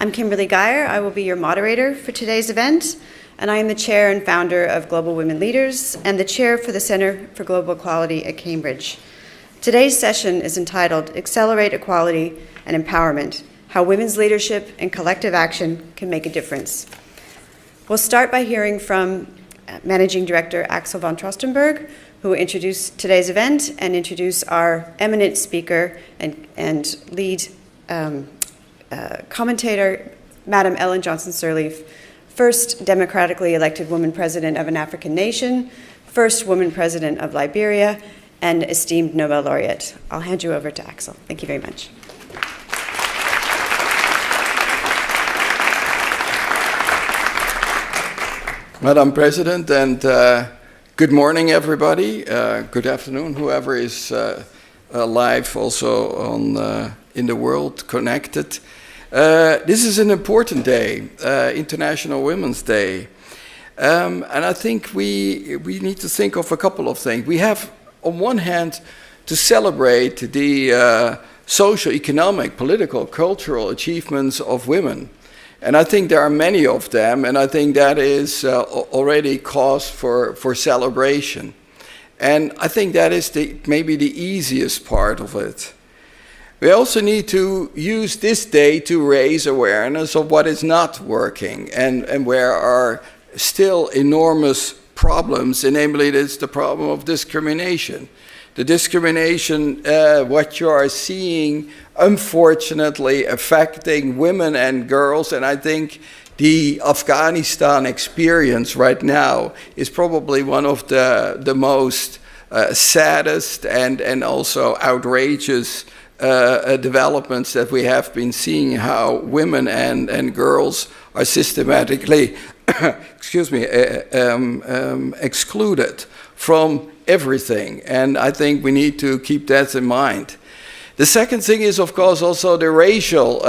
I'm Kimberly Gire. I will be your moderator for today's event, and I am the chair and founder of Global Women Leaders and the chair for the Center for Global Equality at Cambridge. Today's session is entitled Accelerate Equality and Empowerment, How Women's Leadership and Collective Action Can Make a Difference. We'll start by hearing from Managing Director Axel von Trotsenburg, who will introduce today's event and introduce our eminent speaker and lead commentator, Madam Ellen Johnson Sirleaf, first democratically elected woman president of an African nation, first woman president of Liberia, and esteemed Nobel laureate. I'll hand you over to Axel. Thank you very much. Madam President, and good morning, everybody. Good afternoon, whoever is live also on in the world connected. This is an important day, International Women's Day, and I think we need to think of a couple of things. We have, on one hand, to celebrate the social, economic, political, cultural achievements of women. And I think there are many of them, and I think that is already cause for celebration. And I think that is maybe the easiest part of it. We also need to use this day to raise awareness of what is not working and where are still enormous problems, and namely it's the problem of discrimination. The discrimination, what you are seeing, unfortunately affecting women and girls, and I think the Afghanistan experience right now is probably one of the most saddest and also outrageous developments that we have been seeing, how women and girls are systematically excluded from everything, and I think we need to keep that in mind. The second thing is, of course, also the racial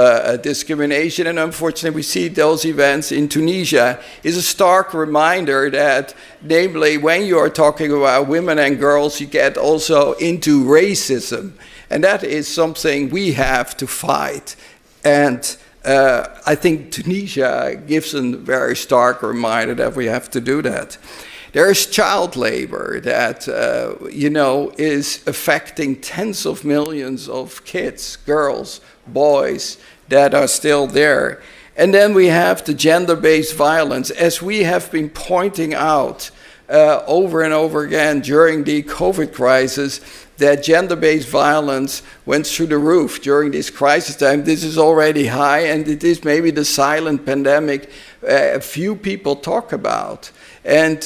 discrimination, and unfortunately we see those events in Tunisia is a stark reminder that, namely, when you are talking about women and girls, you get also into racism, and that is something we have to fight. And I think Tunisia gives a very stark reminder that we have to do that. There is child labor that, is affecting tens of millions of kids, girls, boys that are still there. And then we have the gender-based violence, as we have been pointing out over and over again during the COVID crisis, that gender-based violence went through the roof during this crisis time. This is already high, and it is maybe the silent pandemic few people talk about. And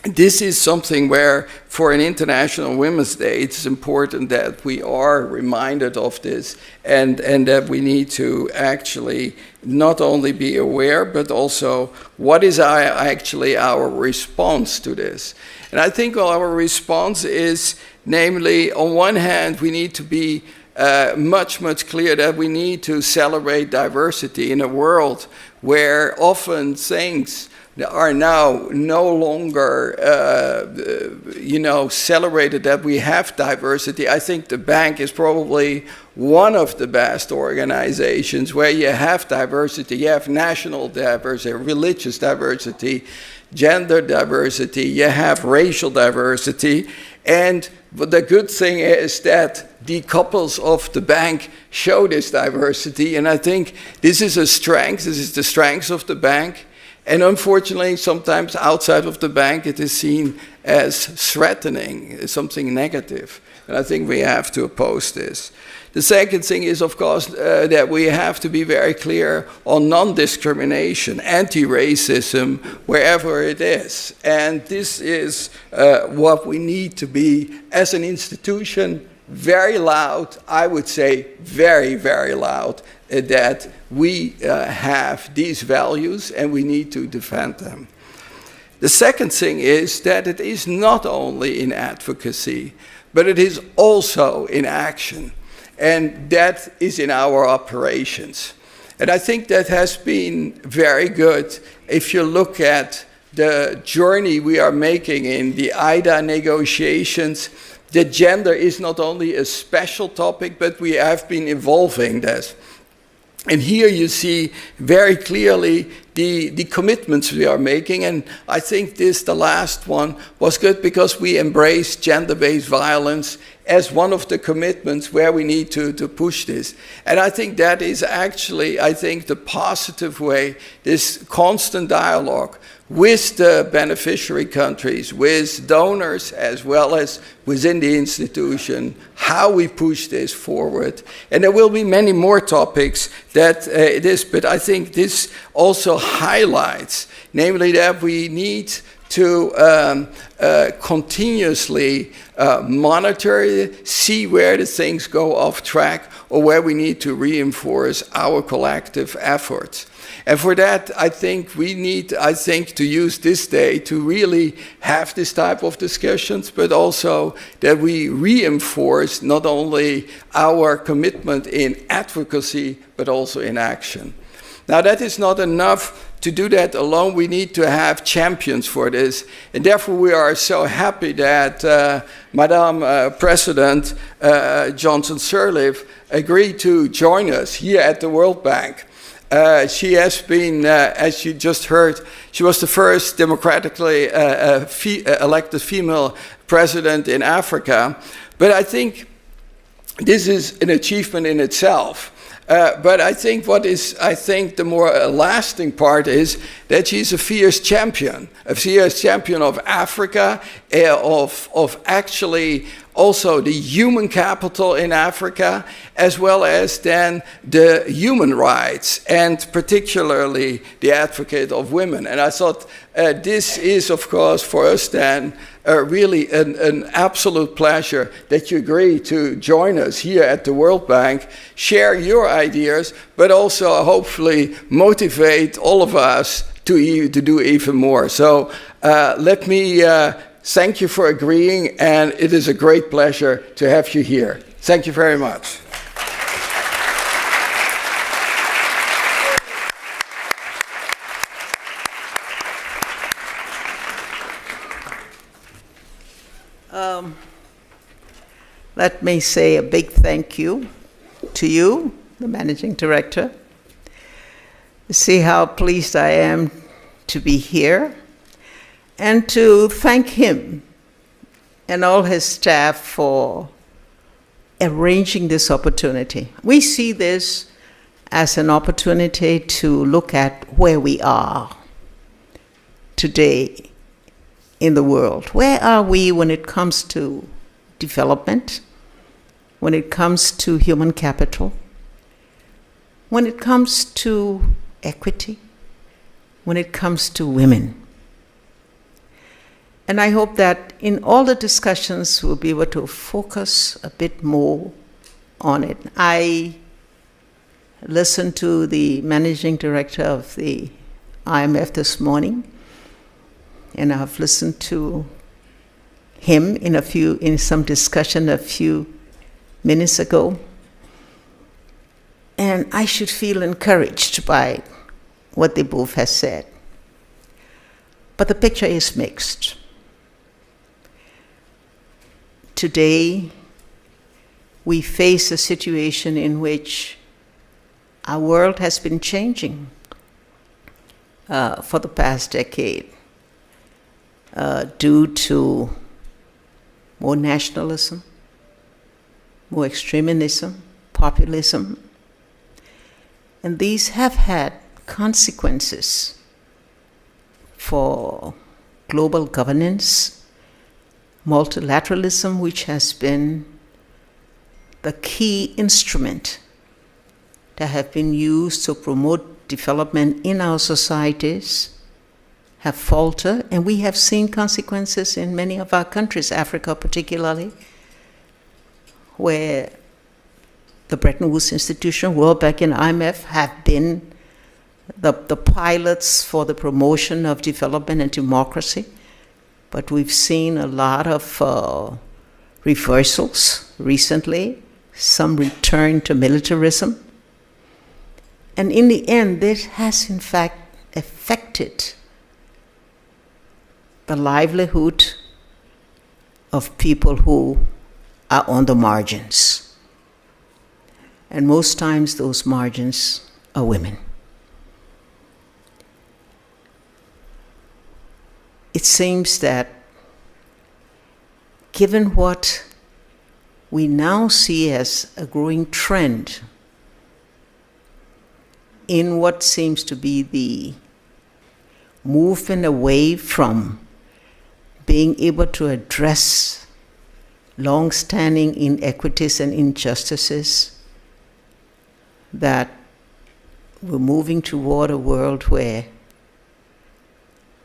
this is something where, for an International Women's Day, it's important that we are reminded of this, and that we need to actually not only be aware, but also what is actually our response to this. And I think our response is, namely, on one hand, we need to be much clear that we need to celebrate diversity in a world where often things are now no longer, celebrated that we have diversity. I think the bank is probably one of the best organizations where you have diversity. You have national diversity, religious diversity, gender diversity, you have racial diversity. And the good thing is that the couples of the bank show this diversity. And I think this is a strength. This is the strength of the bank. And unfortunately, sometimes outside of the bank, it is seen as threatening, something negative. And I think we have to oppose this. The second thing is, of course, that we have to be very clear on non-discrimination, anti-racism, wherever it is. And this is what we need to be, as an institution, very loud, I would say very, very loud, that we have these values and we need to defend them. The second thing is that it is not only in advocacy, but it is also in action. And that is in our operations. And I think that has been very good if you look at the journey we are making in the IDA negotiations. The gender is not only a special topic, but we have been evolving this. And here you see very clearly the commitments we are making. And I think the last one, was good because we embraced gender-based violence as one of the commitments where we need to push this. And I think that is actually, the positive way, this constant dialogue with the beneficiary countries, with donors, as well as within the institution, how we push this forward. And there will be many more topics that but I think this also highlights, namely that we need to continuously monitor, see where the things go off track, or where we need to reinforce our collective efforts. And for that, I think we need, to use this day to really have this type of discussions, but also that we reinforce not only our commitment in advocacy, but also in action. Now, that is not enough to do that alone. We need to have champions for this. And therefore, we are so happy that Madam President Johnson Sirleaf agreed to join us here at the World Bank. She has been, as you just heard, she was the first democratically elected female president in Africa. But I think this is an achievement in itself. But I think what is, the more lasting part is that she's a fierce champion of Africa, of actually also the human capital in Africa, as well as then the human rights, and particularly the advocate of women. And I thought this is, of course, for us then, really an absolute pleasure that you agree to join us here at the World Bank, share your ideas, but also hopefully motivate all of us to do even more. So let me thank you for agreeing, and it is a great pleasure to have you here. Thank you very much. Let me say a big thank you to you, the Managing Director. See how pleased I am to be here, and to thank him and all his staff for arranging this opportunity. We see this as an opportunity to look at where we are today in the world. Where are we when it comes to development, when it comes to human capital, when it comes to equity, when it comes to women? And I hope that in all the discussions, we'll be able to focus a bit more on it. I listened to the managing director of the IMF this morning, and I've listened to him in some discussion a few minutes ago. And I should feel encouraged by what they both have said. But the picture is mixed. Today, we face a situation in which our world has been changing for the past decade due to more nationalism, more extremism, populism. And these have had consequences for global governance, multilateralism, which has been the key instrument that have been used to promote development in our societies, have faltered, and we have seen consequences in many of our countries, Africa particularly, where the Bretton Woods Institution, World Bank, and IMF have been the pilots for the promotion of development and democracy. But we've seen a lot of reversals recently, some return to militarism. And in the end, this has in fact affected the livelihood of people who are on the margins. And most times those margins are women. It seems that given what we now see as a growing trend in what seems to be the movement away from being able to address long-standing inequities and injustices, that we're moving toward a world where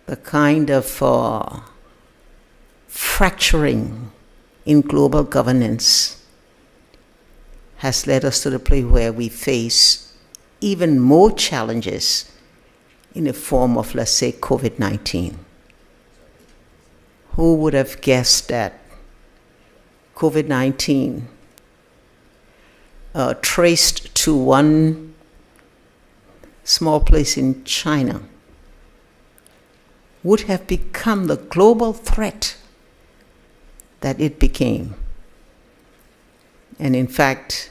the kind of fracturing in global governance has led us to the place where we face even more challenges in the form of, let's say, COVID-19. Who would have guessed that COVID-19, traced to one small place in China, would have become the global threat that it became, and in fact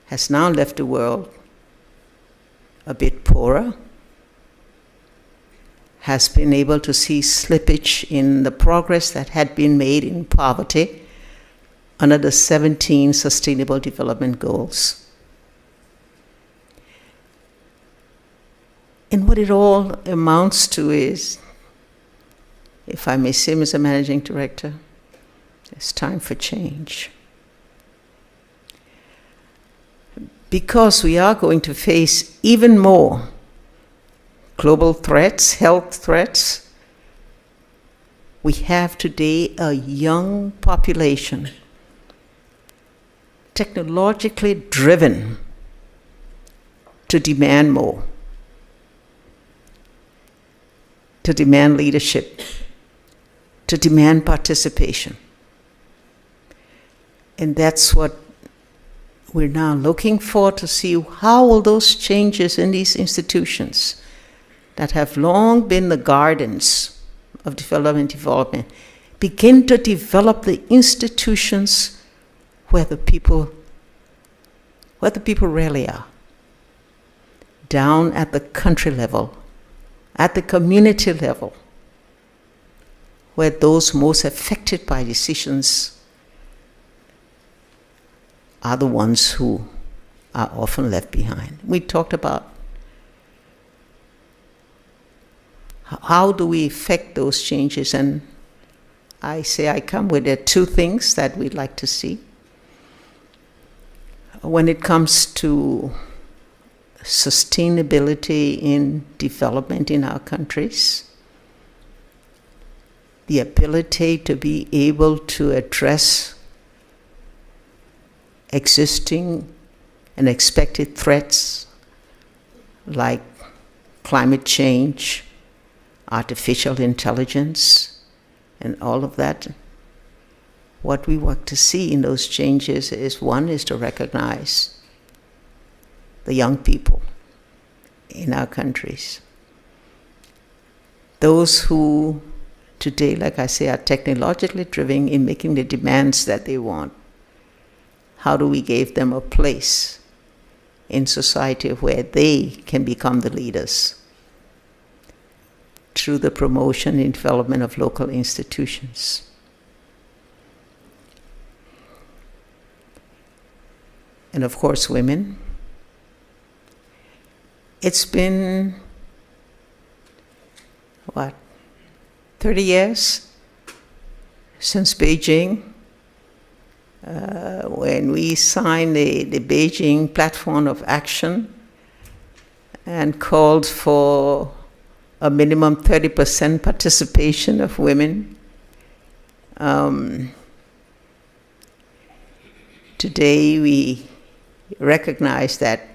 has now left the world a bit poorer, has been able to see slippage in the progress that had been made in poverty under the 17 Sustainable Development Goals. And what it all amounts to is, if I may say, Mr. Managing Director, it's time for change. Because we are going to face even more global threats, health threats, we have today a young population, technologically driven to demand more, to demand leadership, to demand participation. And that's what we're now looking for, to see how will those changes in these institutions that have long been the gardens of development begin to develop the institutions where the people really are, down at the country level, at the community level, where those most affected by decisions are the ones who are often left behind. We talked about how do we effect those changes, and I say I come with two things that we'd like to see. When it comes to sustainability in development in our countries, the ability to be able to address existing and expected threats like climate change, artificial intelligence, and all of that. What we want to see in those changes is, one, is to recognize the young people in our countries. Those who today, like I say, are technologically driven in making the demands that they want. How do we give them a place in society where they can become the leaders through the promotion and development of local institutions? And of course, women. It's been, 30 years since Beijing, when we signed the Beijing Platform of Action and called for a minimum 30% participation of women. Today we recognize that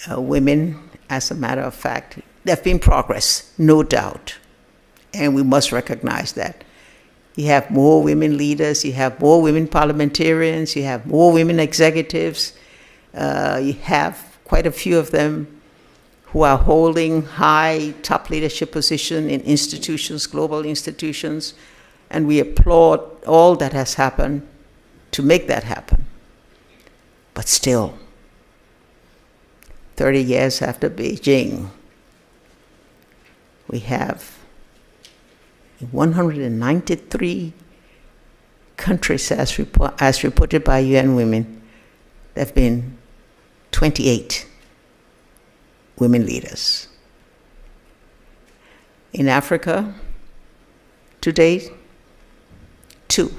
women, as a matter of fact, there have been progress, no doubt, and we must recognize that. You have more women leaders, you have more women parliamentarians, you have more women executives, you have quite a few of them who are holding high top leadership position in institutions, global institutions, and we applaud all that has happened to make that happen. But still, 30 years after Beijing, we have 193 countries, as reported by UN Women. There have been 28 women leaders. In Africa, to date, 2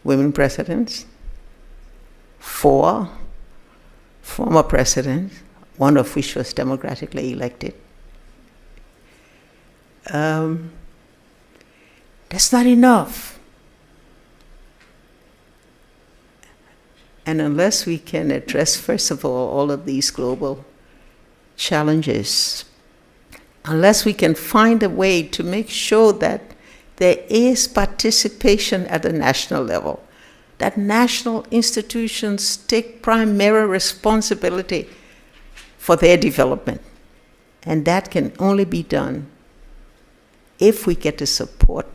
women presidents, 4 former presidents, one of which was democratically elected. That's not enough. And unless we can address, first of all of these global challenges, unless we can find a way to make sure that there is participation at the national level, that national institutions take primary responsibility for their development. And that can only be done if we get the support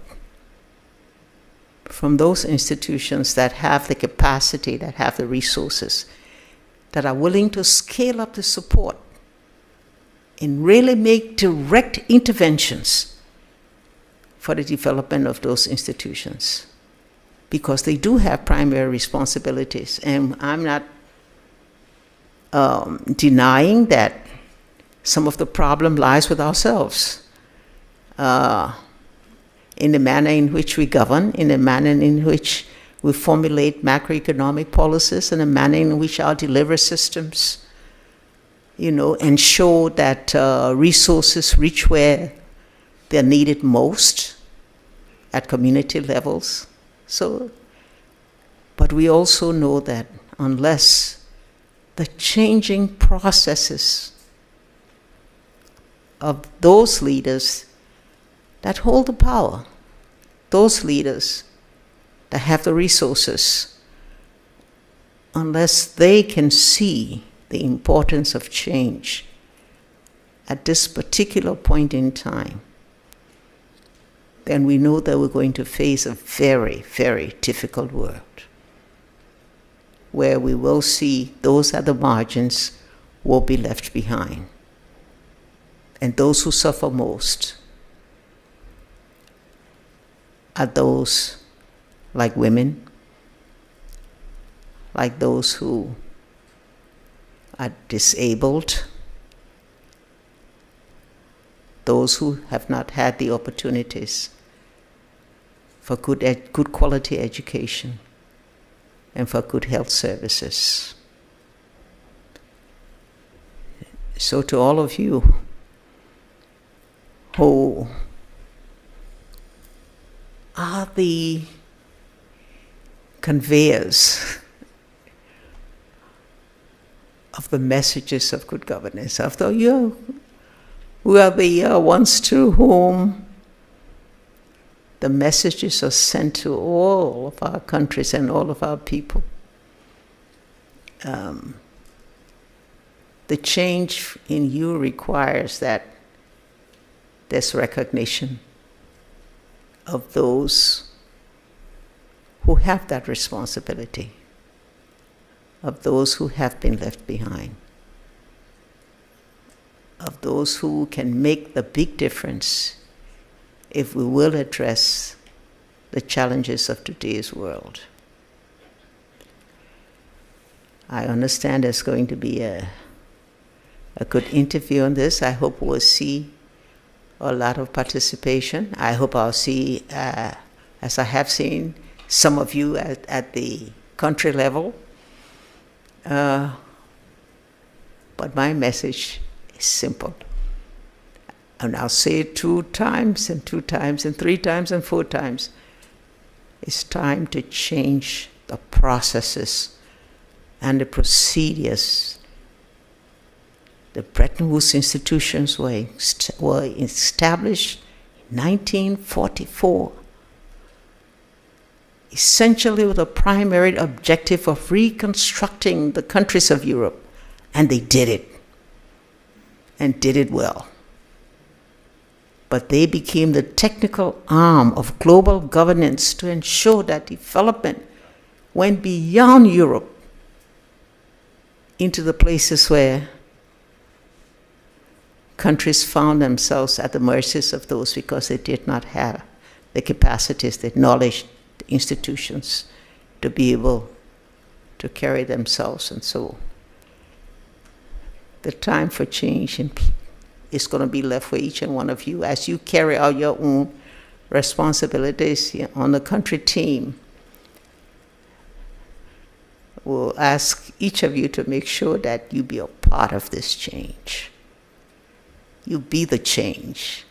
from those institutions that have the capacity, that have the resources, that are willing to scale up the support and really make direct interventions for the development of those institutions. Because they do have primary responsibilities. And I'm not denying that some of the problem lies with ourselves. In the manner in which we govern, in the manner in which we formulate macroeconomic policies, in the manner in which our delivery systems, ensure that resources reach where they're needed most at community levels. But we also know that unless the changing processes of those leaders that hold the power, those leaders that have the resources, unless they can see the importance of change at this particular point in time, then we know that we're going to face a very, very difficult world, where we will see those at the margins will be left behind. And those who suffer most are those like women, like those who are disabled, those who have not had the opportunities for good quality education and for good health services. So to all of you who are the conveyors of the messages of good governance, after you, we are the ones to whom the messages are sent to all of our countries and all of our people. The change in you requires that there's recognition of those who have that responsibility, of those who have been left behind, of those who can make the big difference if we will address the challenges of today's world. I understand there's going to be a good interview on this. I hope we'll see a lot of participation. I hope I'll see, as I have seen, some of you at the country level. But my message is simple. And I'll say it 2 times and 2 times and 3 times and 4 times. It's time to change the processes and the procedures. The Bretton Woods institutions were established in 1944, essentially with a primary objective of reconstructing the countries of Europe. And they did it, and did it well. But they became the technical arm of global governance to ensure that development went beyond Europe into the places where countries found themselves at the mercies of those because they did not have the capacities, the knowledge, the institutions to be able to carry themselves. And so the time for change is going to be left for each and one of you as you carry out your own responsibilities on the country team. We'll ask each of you to make sure that you be a part of this change. You be the change.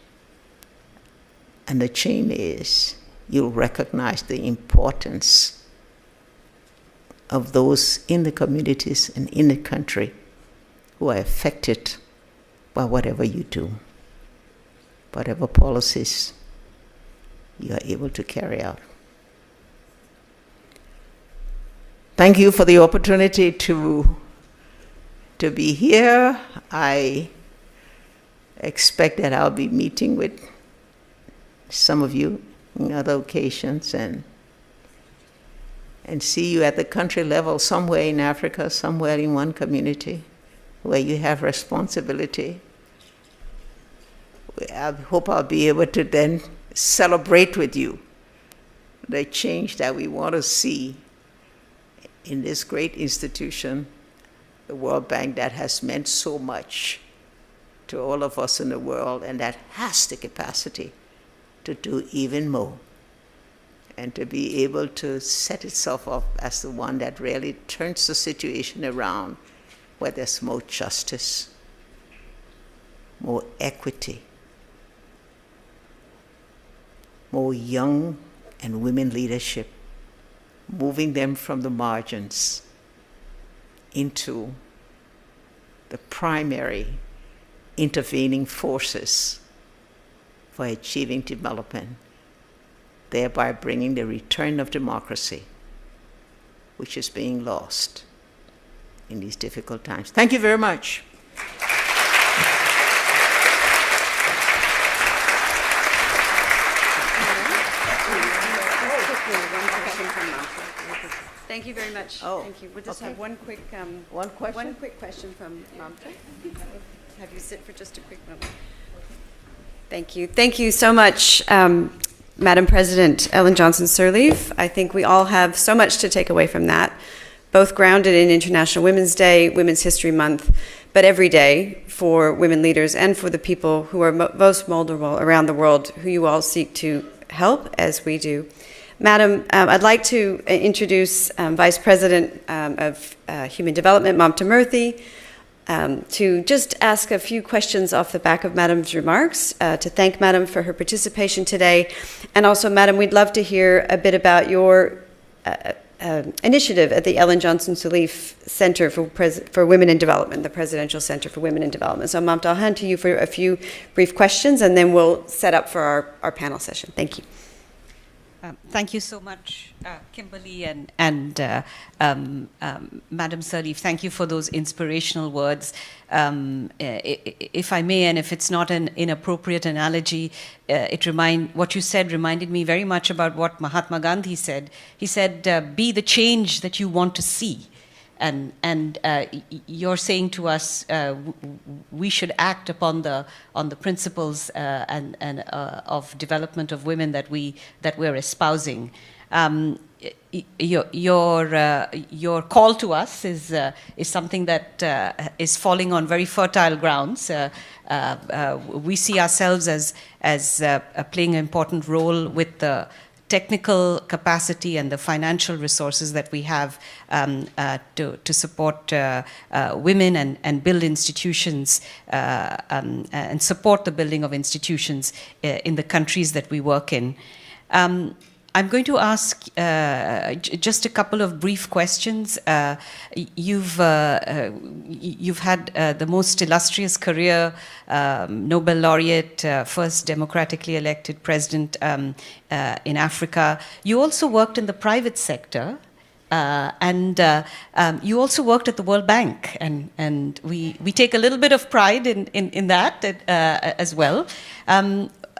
And the change is you'll recognize the importance of those in the communities and in the country who are affected by whatever you do, whatever policies you are able to carry out. Thank you for the opportunity to be here. I expect that I'll be meeting with some of you on other occasions and see you at the country level somewhere in Africa, somewhere in one community where you have responsibility. I hope I'll be able to then celebrate with you the change that we want to see in this great institution, the World Bank, that has meant so much to all of us in the world and that has the capacity to do even more and to be able to set itself up as the one that really turns the situation around where there's more justice, more equity, more young and women leadership, moving them from the margins into the primary intervening forces for achieving development, thereby bringing the return of democracy, which is being lost in these difficult times. Thank you very much. Thank you very much. Oh, thank you. We'll just okay. have one quick one quick question from Mamta. Have you sit for just a quick moment. Thank you. Thank you so much, Madam President Ellen Johnson Sirleaf. I think we all have so much to take away from that, both grounded in International Women's Day, Women's History Month, but every day for women leaders and for the people who are most vulnerable around the world, who you all seek to help as we do. Madam, I'd like to introduce Vice President of Human Development, Mamta Murthi, to just ask a few questions off the back of Madam's remarks, to thank Madam for her participation today. And also, Madam, we'd love to hear a bit about your initiative at the Ellen Johnson Sirleaf Center for Women in Development, the Presidential Center for Women in Development. So, Mamta, I'll hand to you for a few brief questions, and then we'll set up for our panel session. Thank you. Thank you so much, Kimberly and Madam Sirleaf. Thank you for those inspirational words. If I may, and if it's not an inappropriate analogy, what you said reminded me very much about what Mahatma Gandhi said. He said, "Be the change that you want to see." And you're saying to us, we should act upon the principles of development of women that we're espousing. Your call to us is something that is falling on very fertile grounds. We see ourselves as playing an important role with the technical capacity and the financial resources that we have to support women and build institutions and support the building of institutions in the countries that we work in. I'm going to ask just a couple of brief questions. You've had the most illustrious career, Nobel laureate, first democratically elected president in Africa. You also worked in the private sector. And you also worked at the World Bank, and we take a little bit of pride in that as well.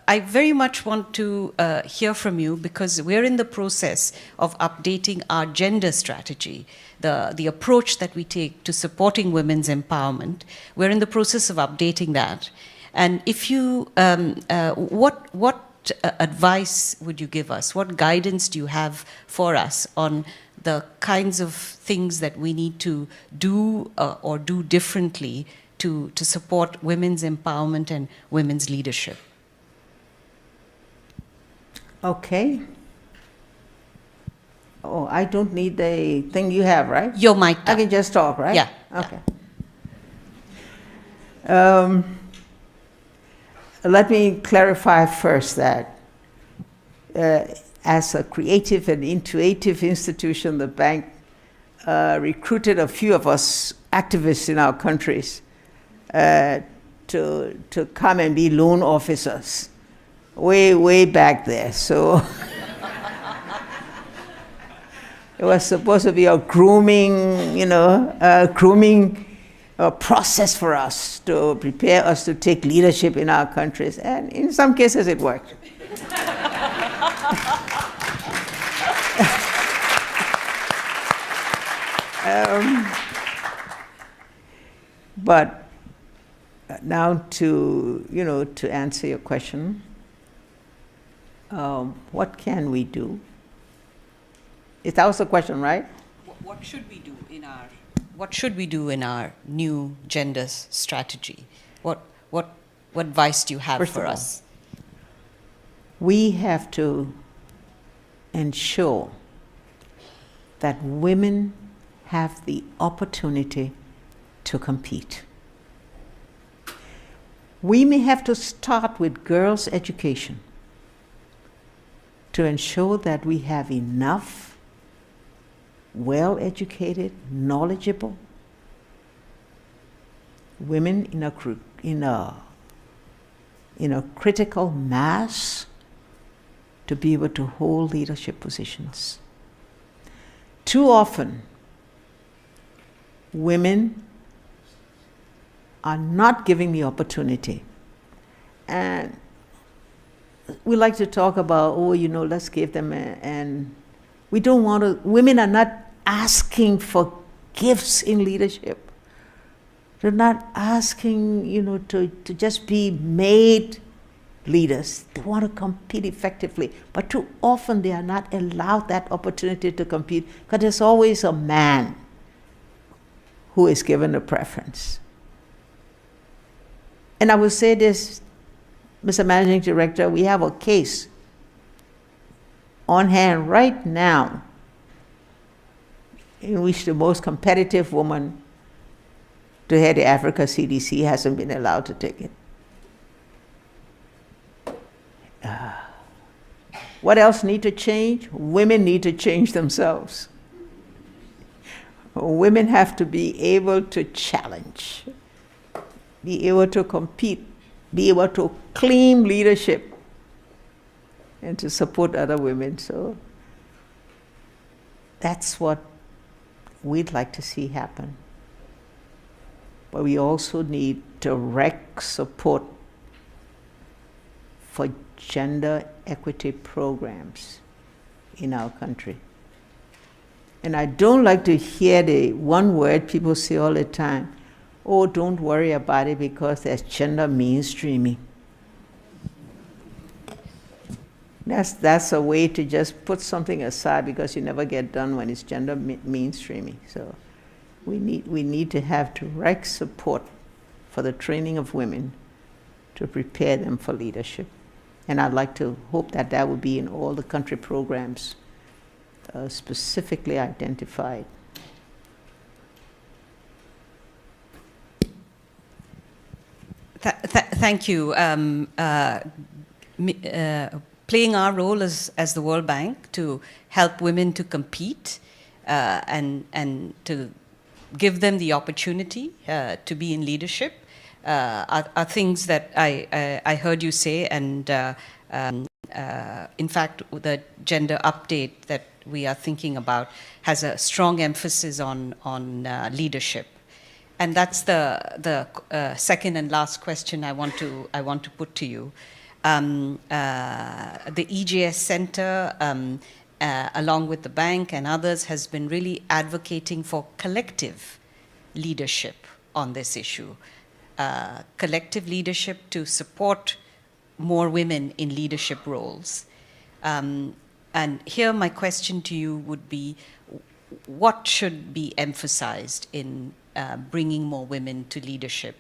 I very much want to hear from you, because we're in the process of updating our gender strategy, the approach that we take to supporting women's empowerment. We're in the process of updating that. And if you, what advice would you give us? What guidance do you have for us on the kinds of things that we need to do or do differently to support women's empowerment and women's leadership? Okay. Oh, I don't need the thing you have, right? Your mic. I can just talk, right? Yeah. Okay. Let me clarify first that as a creative and intuitive institution, the bank recruited a few of us activists in our countries to come and be loan officers way back there. So it was supposed to be a grooming, process for us to prepare us to take leadership in our countries. And in some cases it worked. But now to answer your question, what can we do? That was the question, right? What should we do in our new gender strategy? What advice do you have for us? We have to ensure that women have the opportunity to compete. We may have to start with girls' education to ensure that we have enough well-educated, knowledgeable women in a critical mass to be able to hold leadership positions. Too often, women are not given the opportunity. And we like to talk about, let's give them and we don't want to, women are not asking for gifts in leadership. They're not asking, to just be made leaders. They want to compete effectively. But too often they are not allowed that opportunity to compete because there's always a man who is given a preference. And I will say this, Mr. Managing Director, we have a case on hand right now in which the most competitive woman to head the Africa CDC hasn't been allowed to take it. What else need to change? Women need to change themselves. Women have to be able to challenge, be able to compete, be able to claim leadership, and to support other women. So that's what we'd like to see happen. But we also need direct support for gender equity programs in our country. And I don't like to hear the one word people say all the time, oh, don't worry about it because there's gender mainstreaming. That's a way to just put something aside because you never get done when it's gender mainstreaming. So we need to have direct support for the training of women to prepare them for leadership. And I'd like to hope that that will be in all the country programs specifically identified. Thank you. Playing our role as the World Bank to help women to compete and to give them the opportunity to be in leadership are things that I heard you say, and in fact the gender update that we are thinking about has a strong emphasis on leadership. And that's the second and last question I want to put to you. The EJS Center, along with the bank and others, has been really advocating for collective leadership on this issue. Collective leadership to support more women in leadership roles. And here my question to you would be, what should be emphasized in bringing more women to leadership,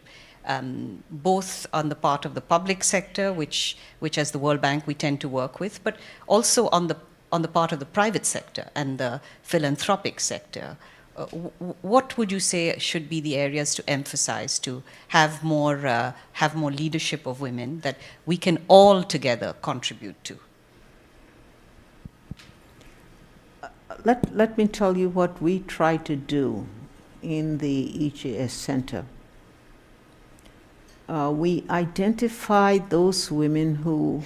both on the part of the public sector, which as the World Bank we tend to work with, but also on the part of the private sector and the philanthropic sector? What would you say should be the areas to emphasize to have more leadership of women that we can all together contribute to? Let me tell you what we try to do in the EJS Center. We identify those women who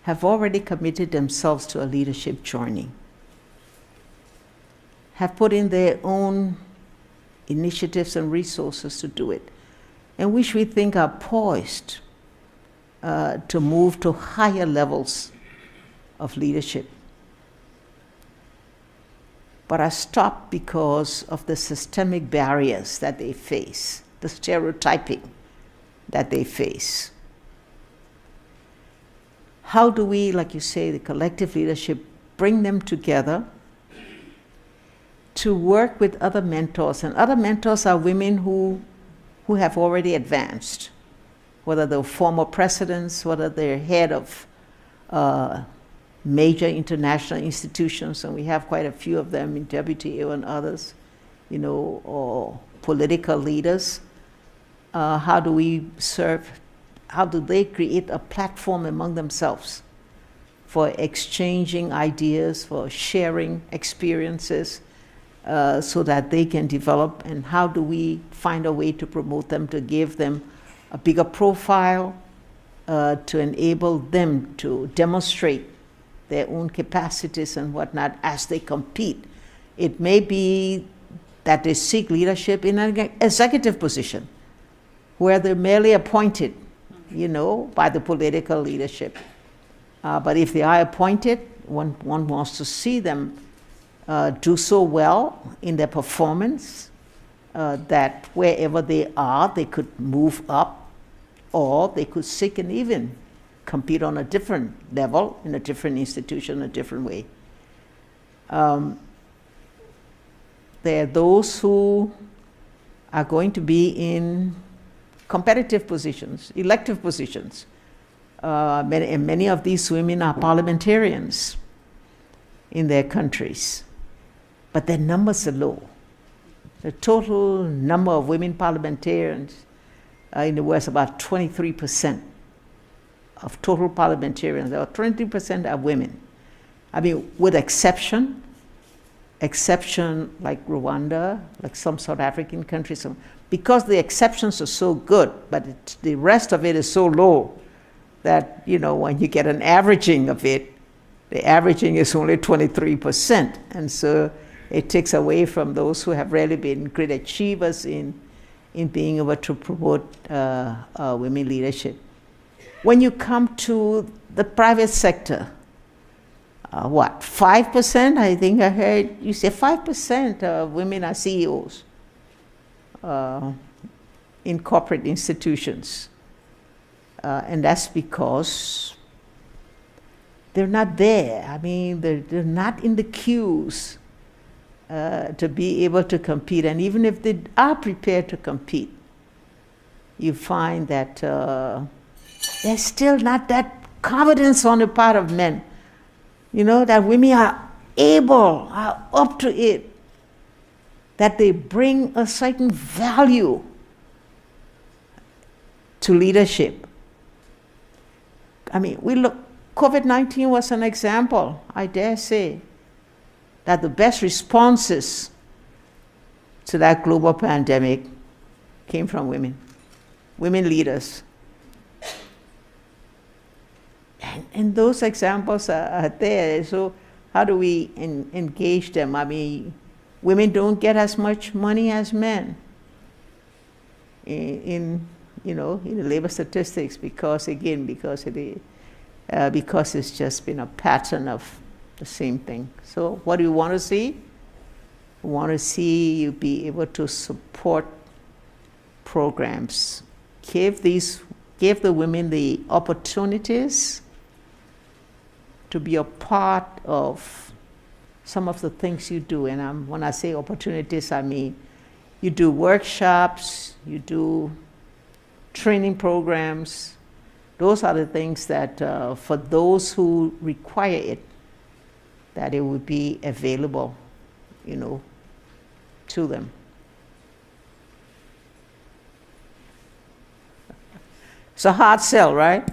have already committed themselves to a leadership journey, have put in their own initiatives and resources to do it, and which we think are poised to move to higher levels of leadership, but are stopped because of the systemic barriers that they face, the stereotyping that they face. How do we, like you say, the collective leadership, bring them together to work with other mentors? And other mentors are women who have already advanced, whether they're former presidents, whether they're head of major international institutions, and we have quite a few of them in WTO and others, or political leaders. How do we serve? How do they create a platform among themselves for exchanging ideas, for sharing experiences, so that they can develop? And how do we find a way to promote them, to give them a bigger profile, to enable them to demonstrate their own capacities and whatnot as they compete? It may be that they seek leadership in an executive position where they're merely appointed, by the political leadership. But if they are appointed, one wants to see them do so well in their performance that wherever they are, they could move up, or they could seek and even compete on a different level, in a different institution, a different way. There are those who are going to be in competitive positions, elective positions. Many of these women are parliamentarians in their countries, but their numbers are low. The total number of women parliamentarians in the West, about 23% of total parliamentarians, or 23% are women. I mean, with exception like Rwanda, like some South African countries, because the exceptions are so good, but the rest of it is so low that, when you get an averaging of it, the averaging is only 23%. And so it takes away from those who have really been great achievers in being able to promote women leadership. When you come to the private sector, 5%? I think I heard you say 5% of women are CEOs in corporate institutions. And that's because they're not there. I mean, they're not in the queues to be able to compete. And even if they are prepared to compete, you find that there's still not that confidence on the part of men, that women are able, are up to it, that they bring a certain value to leadership. I mean, COVID-19 was an example, I dare say, that the best responses to that global pandemic came from women leaders. And those examples are there. So how do we engage them? I mean, women don't get as much money as men in in the labor statistics because it's just been a pattern of the same thing. So what do you want to see? We want to see you be able to support programs, give the women the opportunities to be a part of some of the things you do. And when I say opportunities, I mean you do workshops, you do training programs. Those are the things that for those who require it, that it would be available, to them. It's a hard sell, right?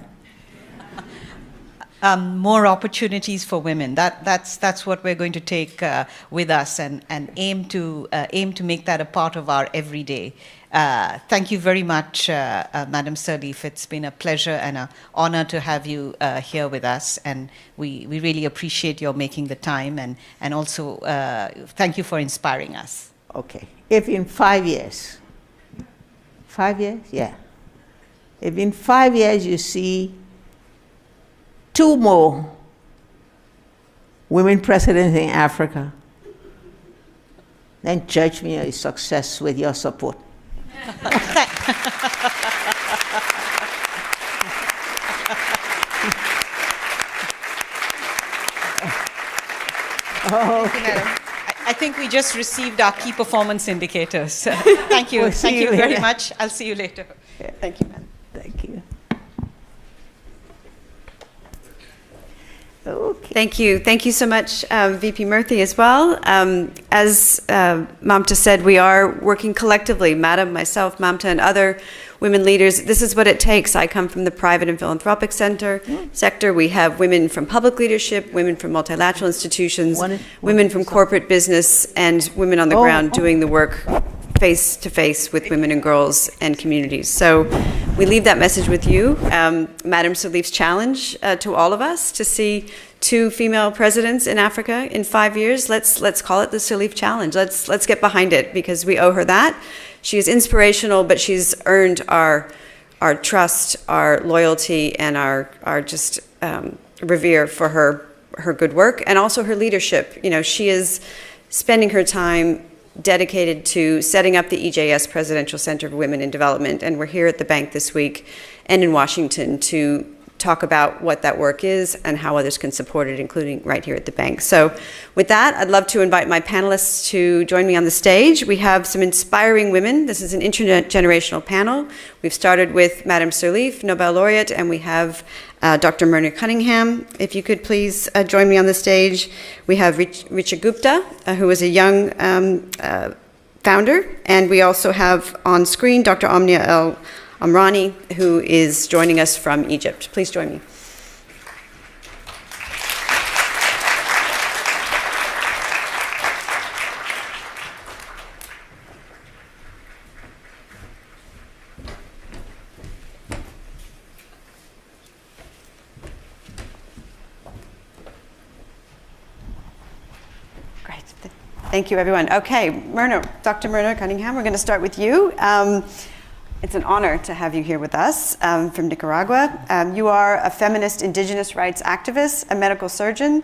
More opportunities for women. That's what we're going to take with us and aim to make that a part of our everyday. Thank you very much, Madam Sirleaf. It's been a pleasure and an honor to have you here with us, and we really appreciate your making the time, and also thank you for inspiring us. Okay. If in 5 years, 5 years? Yeah. If in 5 years you see 2 more women presidents in Africa, then judge me a success with your support. Thank you, Madam. I think we just received our key performance indicators. Thank you. We'll Thank see you you very later. much. I'll see you later. Yeah. Thank you, Madam. Thank you. Okay. Thank you. Thank you so much, VP Murthi, as well. As Mamta said, we are working collectively, Madam, myself, Mamta, and other women leaders. This is what it takes. I come from the private and philanthropic sector. We have women from public leadership, women from multilateral institutions, women from corporate business, and women on the ground doing the work face to face with women and girls and communities. So we leave that message with you. Madam Sirleaf's challenge to all of us to see 2 female presidents in Africa in 5 years. Let's call it the Sirleaf Challenge. Let's get behind it because we owe her that. She is inspirational, but she's earned our trust, our loyalty, and our just revere for her good work and also her leadership. She is spending her time dedicated to setting up the EJS Presidential Center for Women in Development, and we're here at the bank this week and in Washington to talk about what that work is and how others can support it, including right here at the bank. So with that, I'd love to invite my panelists to join me on the stage. We have some inspiring women. This is an intergenerational panel. We've started with Madam Sirleaf, Nobel laureate, and we have Dr. Myrna Cunningham. If you could please join me on the stage. We have Richa Gupta, who is a young founder, and we also have on screen Dr. Omnia Omrani, who is joining us from Egypt. Please join me. Great. Thank you, everyone. Okay, Dr. Myrna Cunningham, we're going to start with you. It's an honor to have you here with us from Nicaragua. You are a feminist indigenous rights activist, a medical surgeon.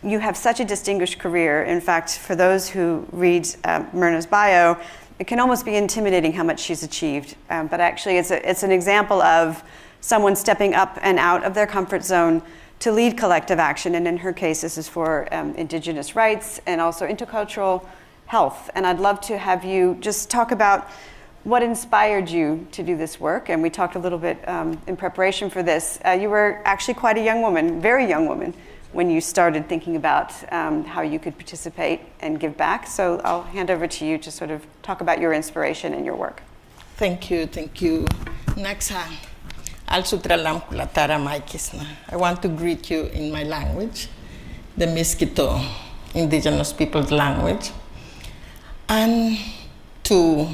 You have such a distinguished career. In fact, for those who read Myrna's bio, it can almost be intimidating how much she's achieved. But actually, it's an example of someone stepping up and out of their comfort zone to lead collective action. And in her case, this is for indigenous rights and also intercultural health. And I'd love to have you just talk about what inspired you to do this work? And we talked a little bit in preparation for this. You were actually quite a young woman, very young woman, when you started thinking about how you could participate and give back. So I'll hand over to you to sort of talk about your inspiration and your work. Thank you. Naksa, also tralam kulatara maikisna. I want to greet you in my language, the Miskitu, indigenous people's language, and to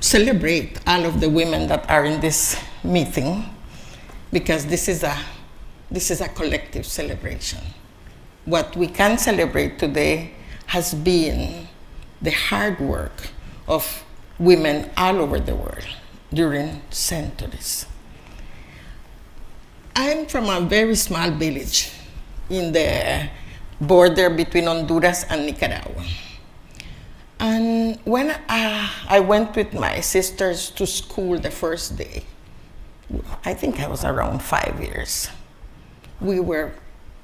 celebrate all of the women that are in this meeting, because this is a collective celebration. What we can celebrate today has been the hard work of women all over the world, during centuries. I'm from a very small village in the border between Honduras and Nicaragua. And when I went with my sisters to school the first day, I think I was around 5 years, we were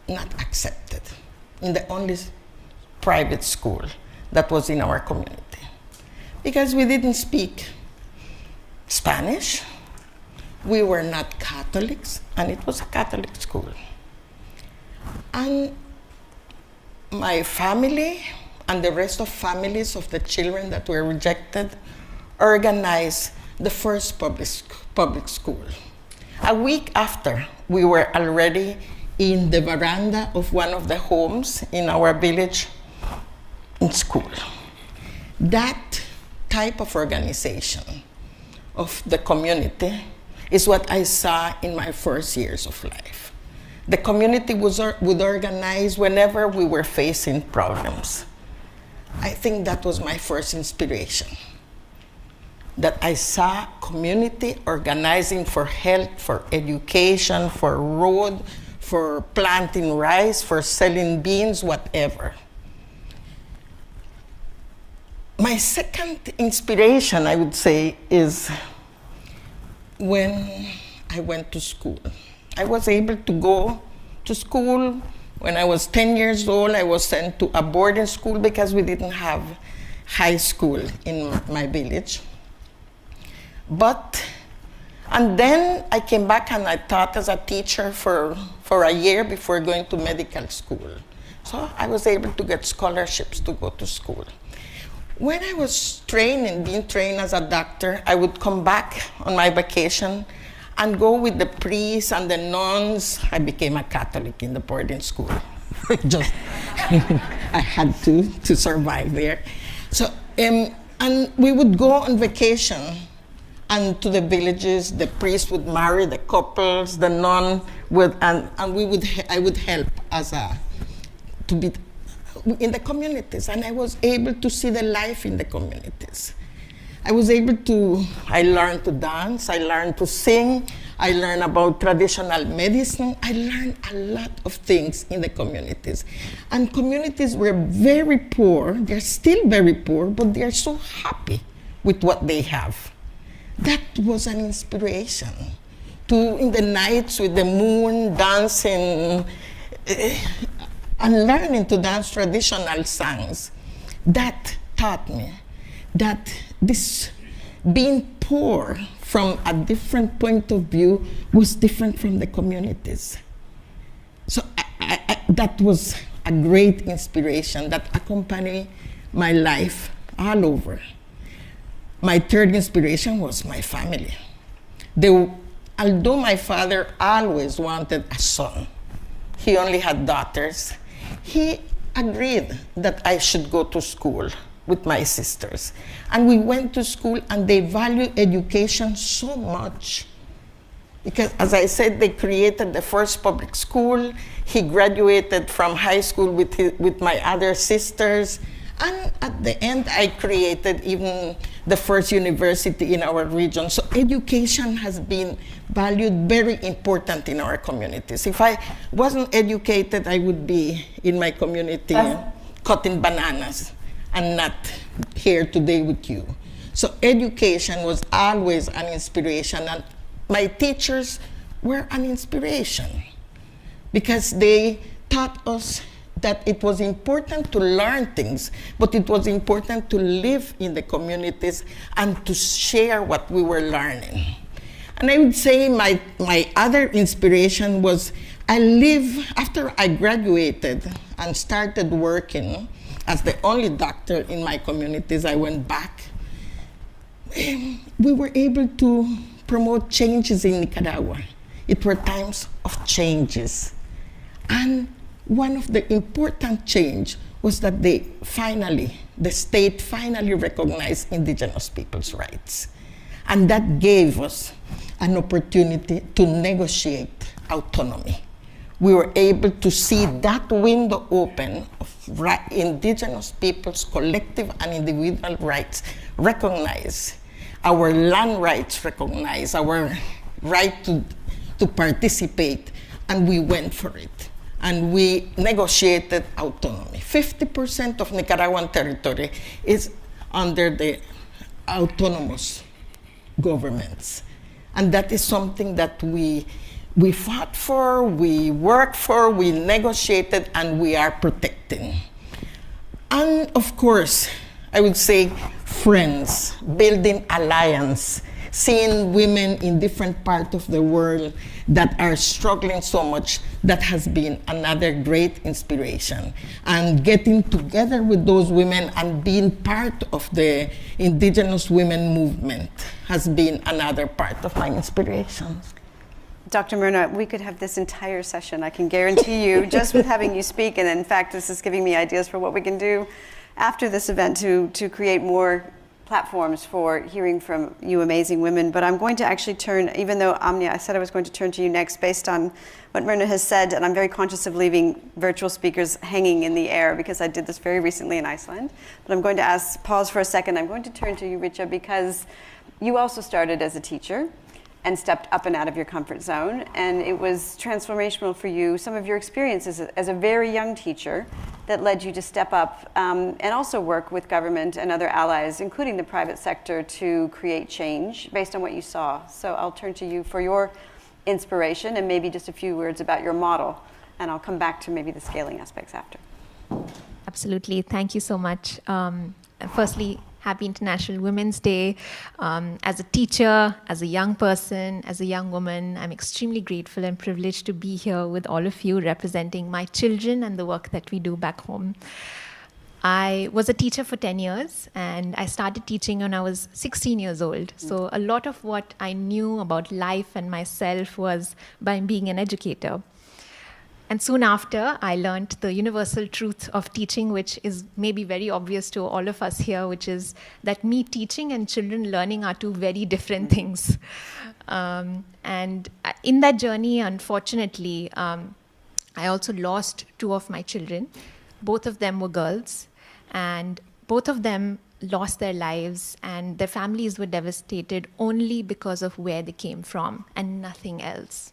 not accepted in the only private school that was in our community because we didn't speak Spanish, we were not Catholics, and it was a Catholic school. And my family and the rest of families of the children that were rejected organized the first public school. A week after, we were already in the veranda of one of the homes in our village in school. That type of organization of the community is what I saw in my first years of life. The community would organize whenever we were facing problems. I think that was my first inspiration, that I saw community organizing for health, for education, for road, for planting rice, for selling beans, whatever. My second inspiration, I would say, is when I went to school. I was able to go to school. When I was 10 years old, I was sent to a boarding school because we didn't have high school in my village. And then I came back and I taught as a teacher for a year before going to medical school. So I was able to get scholarships to go to school. When I was being trained as a doctor, I would come back on my vacation and go with the priests and the nuns. I became a Catholic in the boarding school. Just, I had to survive there. So, and we would go on vacation and to the villages. The priest would marry the couples, the nun would, and I would help to be in the communities, and I was able to see the life in the communities. I learned to dance, I learned to sing, I learned about traditional medicine, I learned a lot of things in the communities. And communities were very poor, they're still very poor, but they're so happy with what they have. That was an inspiration. In the nights with the moon, dancing, and learning to dance traditional songs, that taught me that this being poor from a different point of view was different from the communities. So that was a great inspiration that accompanied my life all over. My third inspiration was my family. Although my father always wanted a son, he only had daughters, he agreed that I should go to school with my sisters. And we went to school, and they value education so much. Because, as I said, they created the first public school. He graduated from high school with my other sisters. And at the end, I created even the first university in our region. So education has been valued, very important in our communities. If I wasn't educated, I would be in my community cutting bananas and not here today with you. So education was always an inspiration, and my teachers were an inspiration because they taught us that it was important to learn things, but it was important to live in the communities and to share what we were learning. And I would say my other inspiration was after I graduated and started working as the only doctor in my communities, I went back. We were able to promote changes in Nicaragua. It were times of changes. And one of the important change was that the state finally recognized indigenous people's rights. And that gave us an opportunity to negotiate autonomy. We were able to see that window open of indigenous people's collective and individual rights recognized our land rights recognized, our right to participate, and we went for it. And we negotiated autonomy. 50% of Nicaraguan territory is under the autonomous governments. And that is something that we fought for, we worked for, we negotiated, and we are protecting. And of course, I would say friends, building alliance, seeing women in different parts of the world that are struggling so much, that has been another great inspiration. And getting together with those women and being part of the Indigenous women movement has been another part of my inspiration. Dr. Myrna, we could have this entire session, I can guarantee you, just with having you speak. And in fact, this is giving me ideas for what we can do after this event to create more platforms for hearing from you amazing women. But I'm going to actually turn, even though Omnia, I said I was going to turn to you next based on what Myrna has said, and I'm very conscious of leaving virtual speakers hanging in the air because I did this very recently in Iceland. But I'm going to pause for a second. I'm going to turn to you, Richa, because you also started as a teacher and stepped up and out of your comfort zone. And it was transformational for you, some of your experiences as a very young teacher that led you to step up and also work with government and other allies, including the private sector, to create change based on what you saw. So I'll turn to you for your inspiration and maybe just a few words about your model. And I'll come back to maybe the scaling aspects after. Absolutely. Thank you so much. Firstly, Happy International Women's Day. As a teacher, as a young person, as a young woman, I'm extremely grateful and privileged to be here with all of you representing my children and the work that we do back home. I was a teacher for 10 years and I started teaching when I was 16 years old. So a lot of what I knew about life and myself was by being an educator. And soon after, I learned the universal truth of teaching, which is maybe very obvious to all of us here, which is that me teaching and children learning are two very different things. And in that journey, unfortunately, I also lost two of my children. Both of them were girls, and both of them lost their lives, and their families were devastated only because of where they came from and nothing else.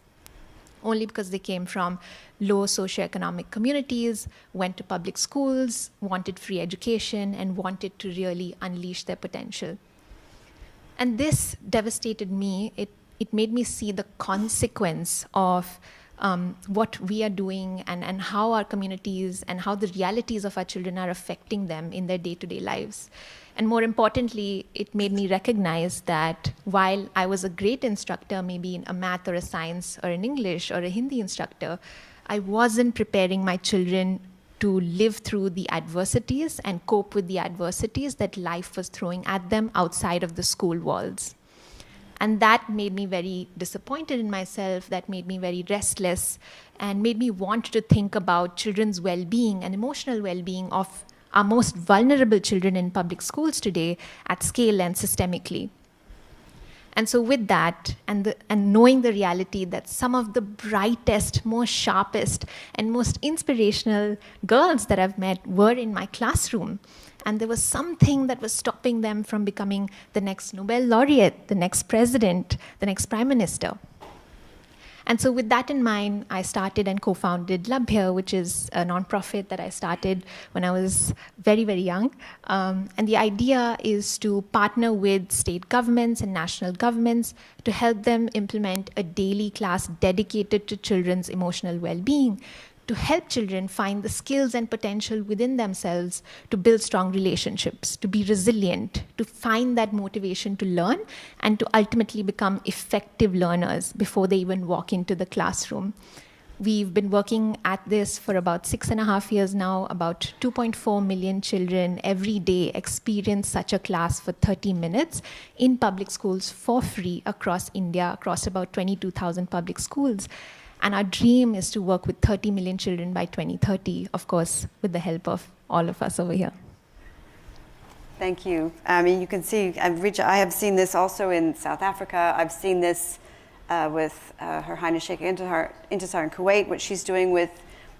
Only because they came from low socioeconomic communities, went to public schools, wanted free education, and wanted to really unleash their potential. And this devastated me. It made me see the consequence of what we are doing and how our communities and how the realities of our children are affecting them in their day-to-day lives. And more importantly, it made me recognize that while I was a great instructor, maybe in a math or a science or an English or a Hindi instructor, I wasn't preparing my children to live through the adversities and cope with the adversities that life was throwing at them outside of the school walls. And that made me very disappointed in myself, that made me very restless, and made me want to think about children's well-being and emotional well-being of our most vulnerable children in public schools today at scale and systemically. And so with that, and knowing the reality that some of the brightest, most sharpest, and most inspirational girls that I've met were in my classroom, and there was something that was stopping them from becoming the next Nobel laureate, the next president, the next prime minister. And so with that in mind, I started and co-founded Labhya, which is a nonprofit that I started when I was very, very young. And the idea is to partner with state governments and national governments to help them implement a daily class dedicated to children's emotional well-being, to help children find the skills and potential within themselves to build strong relationships, to be resilient, to find that motivation to learn, and to ultimately become effective learners before they even walk into the classroom. We've been working at this for about 6.5 years now. About 2.4 million children every day experience such a class for 30 minutes in public schools for free across India, across about 22,000 public schools. And our dream is to work with 30 million children by 2030, of course, with the help of all of us over here. Thank you. I mean, you can see, Richa, I have seen this also in South Africa. I've seen this with Her Highness Sheikh Intisar in Kuwait, what she's doing with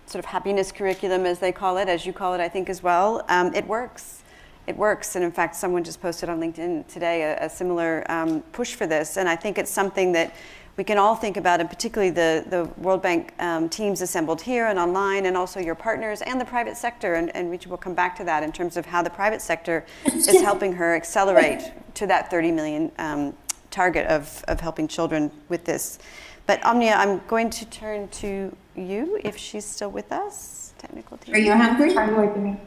sort of happiness curriculum, as they call it, as you call it, I think, as well. It works. it works. And in fact, someone just posted on LinkedIn today a similar push for this. And I think it's something that we can all think about, and particularly the World Bank teams assembled here and online, and also your partners and the private sector. And Richa will come back to that in terms of how the private sector is helping her accelerate to that 30 million target of helping children with this. But Omnia, I'm going to turn to you if she's still with us. Technical team. Are you hungry? I'm waiting.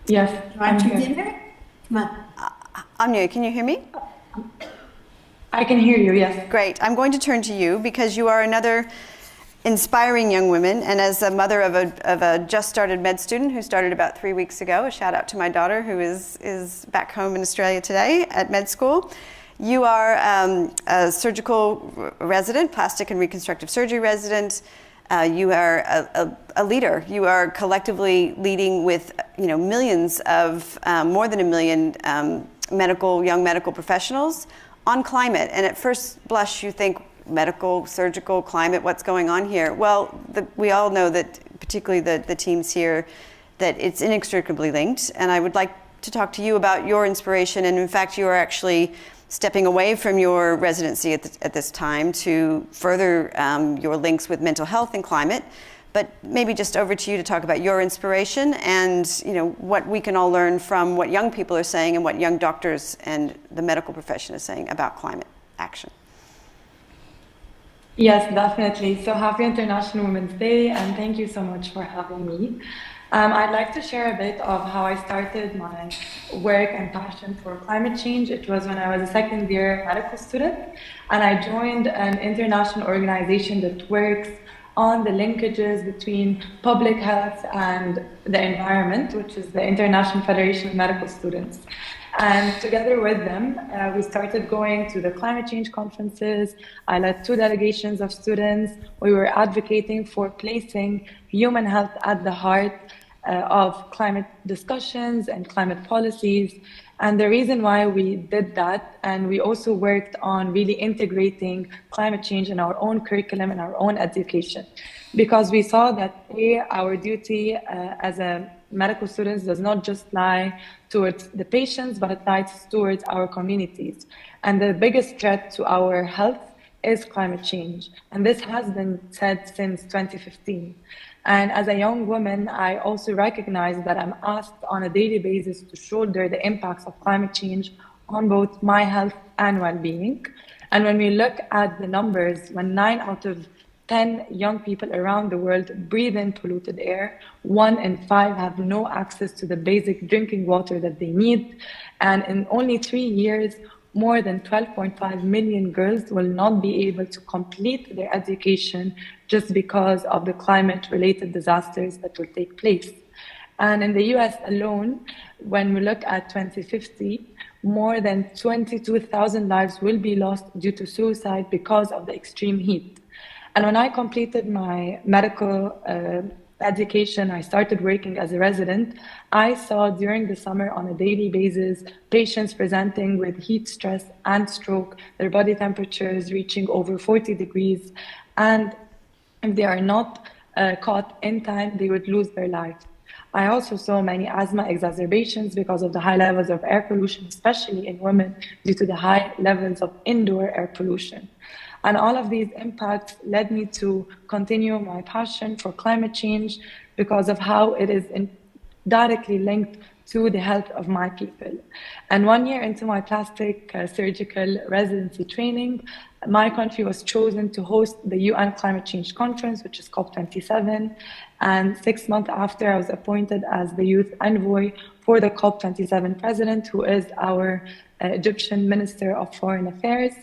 Yes. Want your dinner? Come on. Omnia, can you hear me? I can hear you, yes. Great. I'm going to turn to you because you are another inspiring young woman, and as a mother of a just started med student who started about 3 weeks ago, a shout out to my daughter who is back home in Australia today at med school. You are a surgical resident, plastic and reconstructive surgery resident. You are a leader. You are collectively leading with millions of, more than 1 million young medical professionals on climate. And at first blush, you think medical, surgical, climate, what's going on here? Well, we all know that, particularly the teams here, that it's inextricably linked. And I would like to talk to you about your inspiration. And in fact, you are actually stepping away from your residency at this time to further your links with mental health and climate. But maybe just over to you to talk about your inspiration and what we can all learn from what young people are saying and what young doctors and the medical profession is saying about climate action. Yes, definitely. So happy International Women's Day, and thank you so much for having me. I'd like to share a bit of how I started my work and passion for climate change. It was when I was a second-year medical student, and I joined an international organization that works on the linkages between public health and the environment, which is the International Federation of Medical Students. And together with them, we started going to the climate change conferences. I led 2 delegations of students. We were advocating for placing human health at the heart of climate discussions and climate policies. And the reason why we did that, and we also worked on really integrating climate change in our own curriculum and our own education, because we saw that our duty as a medical students does not just lie towards the patients, but it lies towards our communities. And the biggest threat to our health is climate change. And this has been said since 2015. And as a young woman, I also recognize that I'm asked on a daily basis to shoulder the impacts of climate change on both my health and well-being. And when we look at the numbers, when 9 out of 10 young people around the world breathe in polluted air, 1 in 5 have no access to the basic drinking water that they need. And in only 3 years, more than 12.5 million girls will not be able to complete their education just because of the climate-related disasters that will take place. And in the US alone, when we look at 2050, more than 22,000 lives will be lost due to suicide because of the extreme heat. And when I completed my medical education, I started working as a resident. I saw during the summer on a daily basis patients presenting with heat stress and stroke, their body temperatures reaching over 40 degrees. And if they are not caught in time, they would lose their life. I also saw many asthma exacerbations because of the high levels of air pollution, especially in women, due to the high levels of indoor air pollution. And all of these impacts led me to continue my passion for climate change because of how it is directly linked to the health of my people. And 1 year into my plastic surgical residency training, my country was chosen to host the UN Climate Change Conference, which is COP27. And 6 months after, I was appointed as the youth envoy for the COP27 president, who is our Egyptian Minister of Foreign Affairs.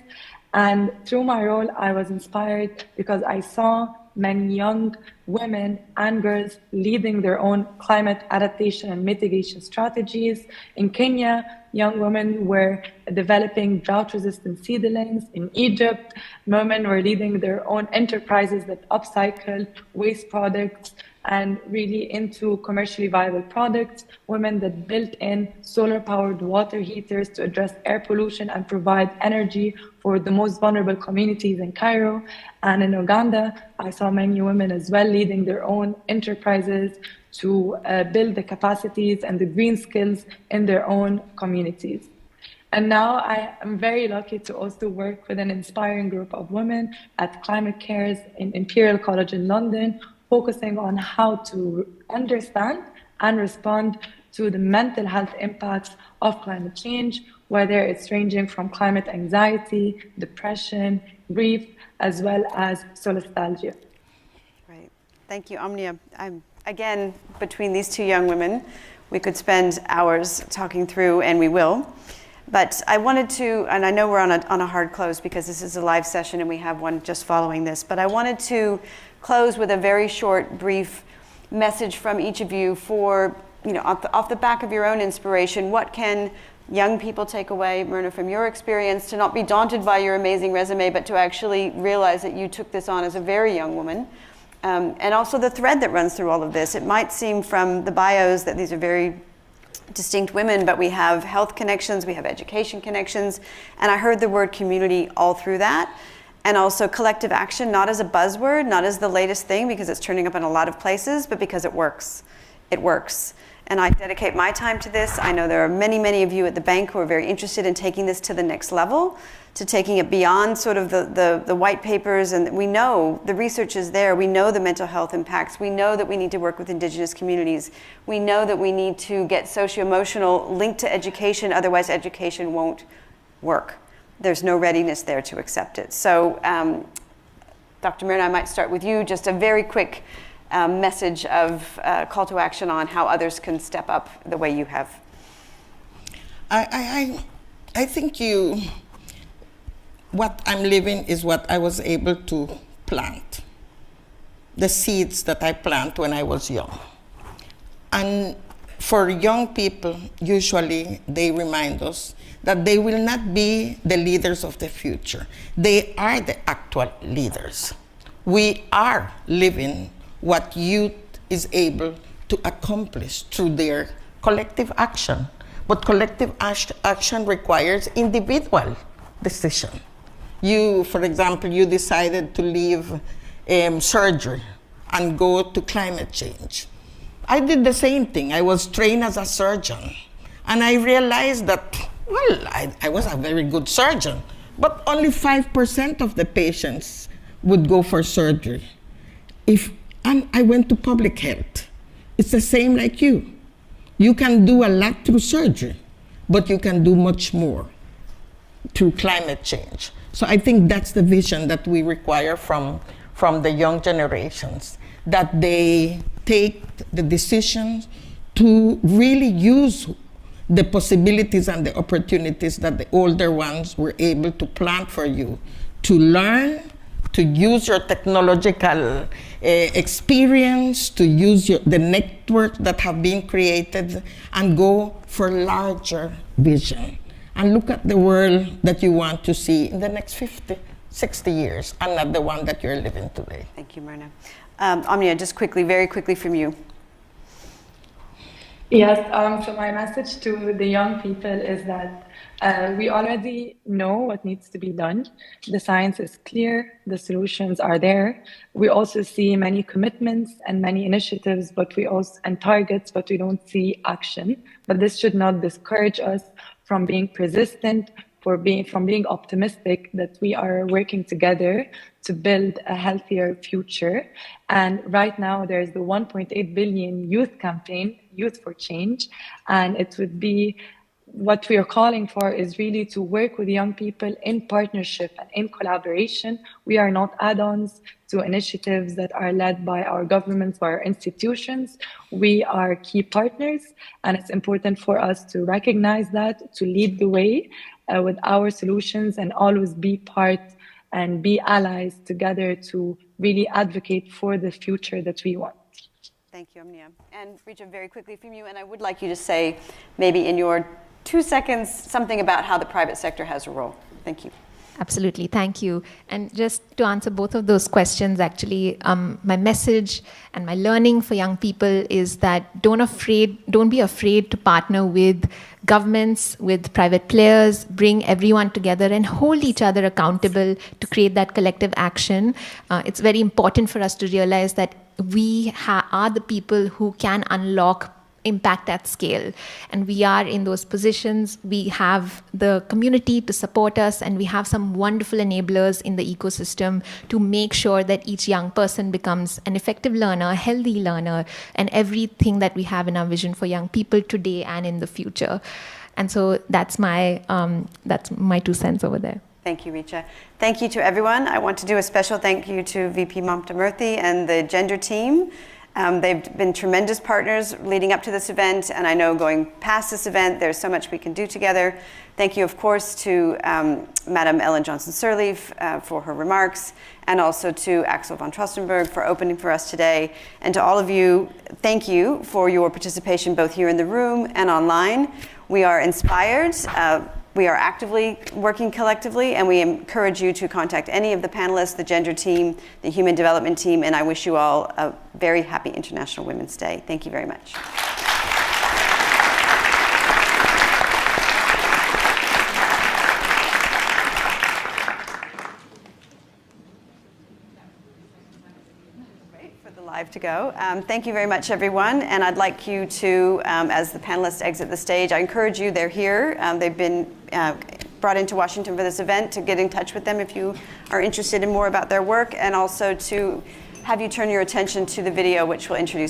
And through my role, I was inspired because I saw many young women and girls leading their own climate adaptation and mitigation strategies. In Kenya, young women were developing drought-resistant seedlings. In Egypt, women were leading their own enterprises that upcycle waste products and really into commercially viable products, women that built in solar-powered water heaters to address air pollution and provide energy for the most vulnerable communities in Cairo. And in Uganda, I saw many women as well leading their own enterprises to build the capacities and the green skills in their own communities. And now I am very lucky to also work with an inspiring group of women at Climate Cares in Imperial College in London, focusing on how to understand and respond to the mental health impacts of climate change, whether it's ranging from climate anxiety, depression, grief, as well as solastalgia. Right. Thank you, Omnia. Again, between these two young women, we could spend hours talking through, and we will. But I wanted to, and I know we're on a hard close because this is a live session and we have one just following this, but I wanted to close with a very short, brief message from each of you for, off the back of your own inspiration. What can young people take away, Myrna, from your experience, to not be daunted by your amazing resume, but to actually realize that you took this on as a very young woman? And also the thread that runs through all of this. It might seem from the bios that these are very distinct women, but we have health connections, we have education connections, and I heard the word community all through that. And also collective action, not as a buzzword, not as the latest thing because it's turning up in a lot of places, but because it works. It works. And I dedicate my time to this. I know there are many, many of you at the bank who are very interested in taking this to the next level, to taking it beyond sort of the white papers. And we know the research is there. We know the mental health impacts. We know that we need to work with Indigenous communities. We know that we need to get socio-emotional linked to education. Otherwise, education won't work. There's no readiness there to accept it. So, Dr. Myrna, I might start with you. Just a very quick message of call to action on how others can step up the way you have. I think what I'm living is what I was able to plant, the seeds that I planted when I was young. And for young people, usually they remind us that they will not be the leaders of the future. They are the actual leaders. We are living what youth is able to accomplish through their collective action. But collective action requires individual decision. You, for example, you decided to leave surgery and go to climate change. I did the same thing. I was trained as a surgeon. And I realized that, well, I was a very good surgeon, but only 5% of the patients would go for surgery. And I went to public health. It's the same like you. You can do a lot through surgery, but you can do much more through climate change. So I think that's the vision that we require from the young generations, that they take the decisions to really use the possibilities and the opportunities that the older ones were able to plant for you, to learn, to use your technological experience, to use the networks that have been created, and go for larger vision. And look at the world that you want to see in the next 50, 60 years, and not the one that you're living today. Thank you, Myrna. Omnia, just quickly, very quickly from you. Yes, so my message to the young people is that we already know what needs to be done. The science is clear, the solutions are there. We also see many commitments and many initiatives, and targets, but we don't see action. But this should not discourage us from being persistent, from being optimistic that we are working together to build a healthier future. And right now there's the 1.8 billion youth campaign, Youth for Change, and it would be, what we are calling for is really to work with young people in partnership and in collaboration. We are not add-ons to initiatives that are led by our governments, by our institutions. We are key partners, and it's important for us to recognize that, to lead the way with our solutions, and always be part and be allies together to really advocate for the future that we want. Thank you, Omnia. And Richa, very quickly from you, and I would like you to say, maybe in your 2 seconds, something about how the private sector has a role. Thank you. Absolutely, thank you. And just to answer both of those questions, actually, my message and my learning for young people is that don't be afraid to partner with governments, with private players, bring everyone together and hold each other accountable to create that collective action. It's very important for us to realize that we are the people who can unlock impact at scale, and we are in those positions. We have the community to support us, and we have some wonderful enablers in the ecosystem to make sure that each young person becomes an effective learner, a healthy learner, and everything that we have in our vision for young people today and in the future. And so that's my 2 cents over there. Thank you, Richa. Thank you to everyone. I want to do a special thank you to VP Mamta Murthi and the gender team. They've been tremendous partners leading up to this event, and I know going past this event, there's so much we can do together. Thank you, of course, to Madam Ellen Johnson-Sirleaf for her remarks, and also to Axel von Trotsenburg for opening for us today. And to all of you, thank you for your participation both here in the room and online. We are inspired. We are actively working collectively, and we encourage you to contact any of the panelists, the gender team, the human development team, and I wish you all a very happy International Women's Day. Thank you very much. For the live to go. Thank you very much, everyone, and I'd like you to, as the panelists exit the stage, I encourage you, they're here. They've been brought into Washington for this event, to get in touch with them if you are interested in more about their work, and also to have you turn your attention to the video which will introduce